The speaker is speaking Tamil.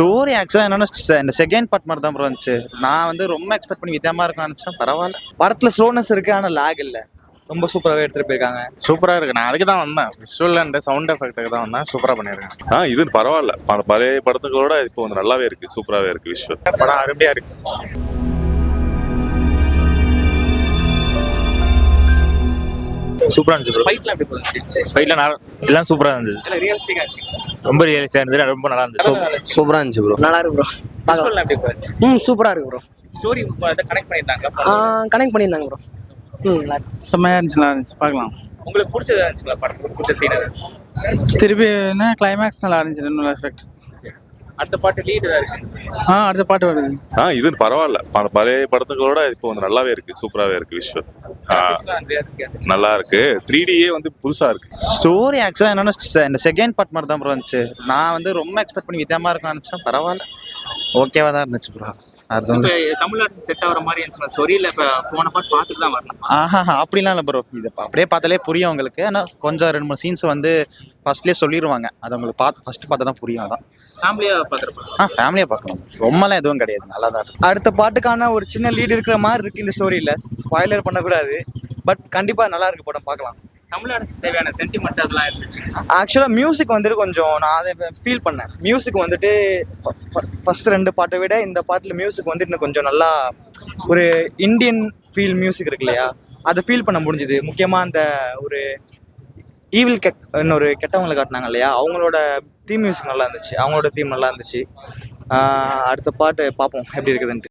ஸ்டோரி ஆக்சுவலாக என்னன்னா இந்த செகண்ட் பார்ட் மாதிரி தான் ப்ரோ இருந்துச்சு. நான் வந்து ரொம்ப எக்ஸ்பெக்ட் பண்ணி வித்தியாசமா இருக்கும்னு நினச்சேன். பரவாயில்ல. படத்துல ஸ்லோனஸ் இருக்கு, ஆனா லாக் இல்ல. ரொம்ப சூப்பராகவே எடுத்துட்டு போயிருக்காங்க. சூப்பரா இருக்கு. நான் அதுக்கு தான் வந்தேன், விஷுவல் அண்ட் சவுண்ட் எஃபெக்ட்டுக்கு தான் வந்தேன். சூப்பரா பண்ணியிருக்கேன். இது பரவாயில்ல. பழைய படத்துக்களோட இப்போ வந்து நல்லாவே இருக்கு, சூப்பராகவே இருக்கு விஷுவல். படம் அருமையா இருக்கு. சூப்பரா இருந்துச்சு ப்ரோ. ஃபைட்லாம் எப்படி போகுது? ஃபைட்ல எல்லாம் சூப்பரா இருந்தது. எல்லாம் ரியலிஸ்டிக்கா இருந்துச்சு. ரொம்ப ரியலிஸ்டா இருந்தது, ரொம்ப நல்லா இருந்துச்சு. சூப்பரா இருந்துச்சு ப்ரோ. நல்லா இருக்கு ப்ரோ. விஷுவல்லாம் எப்படி போச்சு? சூப்பரா இருக்கு ப்ரோ. ஸ்டோரி கனெக்ட் பண்ணிருந்தாங்களா? கனெக்ட் பண்ணியிருந்தாங்க ப்ரோ. செம்மையா இருந்துச்சு, நல்லா இருந்துச்சு, பார்க்கலாம். உங்களுக்கு பிடிச்சதா இருந்துச்சுங்களா படத்துல? பிடிச்ச சீன் திருப்பி என்ன கிளைமேக்ஸ் நல்லா இருந்துச்சு, நல்ல எஃபெக்ட். அடுத்த பாட்டு லீடு இருக்கு. அடுத்த பாட்டு வருது. இது பரவாயில்ல. பழைய படத்துக்களோட இப்போ வந்து நல்லாவே இருக்கு, சூப்பராகவே இருக்கு விஷுவல். நல்லா இருக்கு. 3Dயே வந்து புதுசா இருக்கு. ஸ்டோரி ஆக்சுவலாக என்னன்னா இந்த செகண்ட் பார்ட் மாதிரி தான் ப்ரோ இருந்துச்சு. நான் வந்து ரொம்ப எக்ஸ்பெக்ட் பண்ணி வித்தியாசமா இருக்கும்னு நினச்சேன். பரவாயில்ல, ஓகேவா தான் இருந்துச்சு ப்ரோ. அது வந்து தமிழ்நாட்டுக்கு செட் ஆகிற மாதிரி இருந்துச்சு ஸ்டோரியில். இப்போ போன பாட்டு பார்த்துட்டு தான் வரணும். அப்படிலாம் இல்லை ப்ரோ. இது அப்படியே பார்த்தாலே புரியும் உங்களுக்கு. ஆனால் கொஞ்சம் 2-3 சீன்ஸ் வந்து ஃபர்ஸ்ட்லேயே சொல்லிடுவாங்க. அது உங்களுக்கு ஃபர்ஸ்ட் பார்த்தா தான் புரியும். அதான் ஃபேமிலியாக பார்த்துருப்பாங்க. ஃபேமிலியாக பார்க்கலாம். ரொம்பலாம் எதுவும் கிடையாது, நல்லா தான் இருக்கு. அடுத்த பாட்டுக்கான ஒரு சின்ன லீட் இருக்கிற மாதிரி இருக்கு இந்த ஸ்டோரியில. ஸ்பாய்லர் பண்ணக்கூடாது, பட் கண்டிப்பா நல்லா இருக்கு படம், பார்க்கலாம். தமிழ்நாடு தேவையான சென்டிமெண்ட் அதெல்லாம் இருந்துச்சு. ஆக்சுவலாக மியூசிக் வந்துட்டு கொஞ்சம் நான் அதை ஃபீல் பண்ணேன். மியூசிக் வந்துட்டு ஃபர்ஸ்ட் 2 பாட்டை விட இந்த பாட்டில் மியூசிக் வந்துட்டு இன்னும் கொஞ்சம் நல்லா ஒரு இந்தியன் ஃபீல் மியூசிக் இருக்கு இல்லையா, அதை ஃபீல் பண்ண முடிஞ்சுது. முக்கியமாக அந்த ஒரு ஈவில் இன்னொரு கெட்டவங்களை காட்டினாங்க இல்லையா, அவங்களோட தீம் மியூசிக் நல்லா இருந்துச்சு, அவங்களோட தீம் நல்லா இருந்துச்சு. அடுத்த பாட்டு பார்ப்போம் எப்படி இருக்குதுன்ட்டு.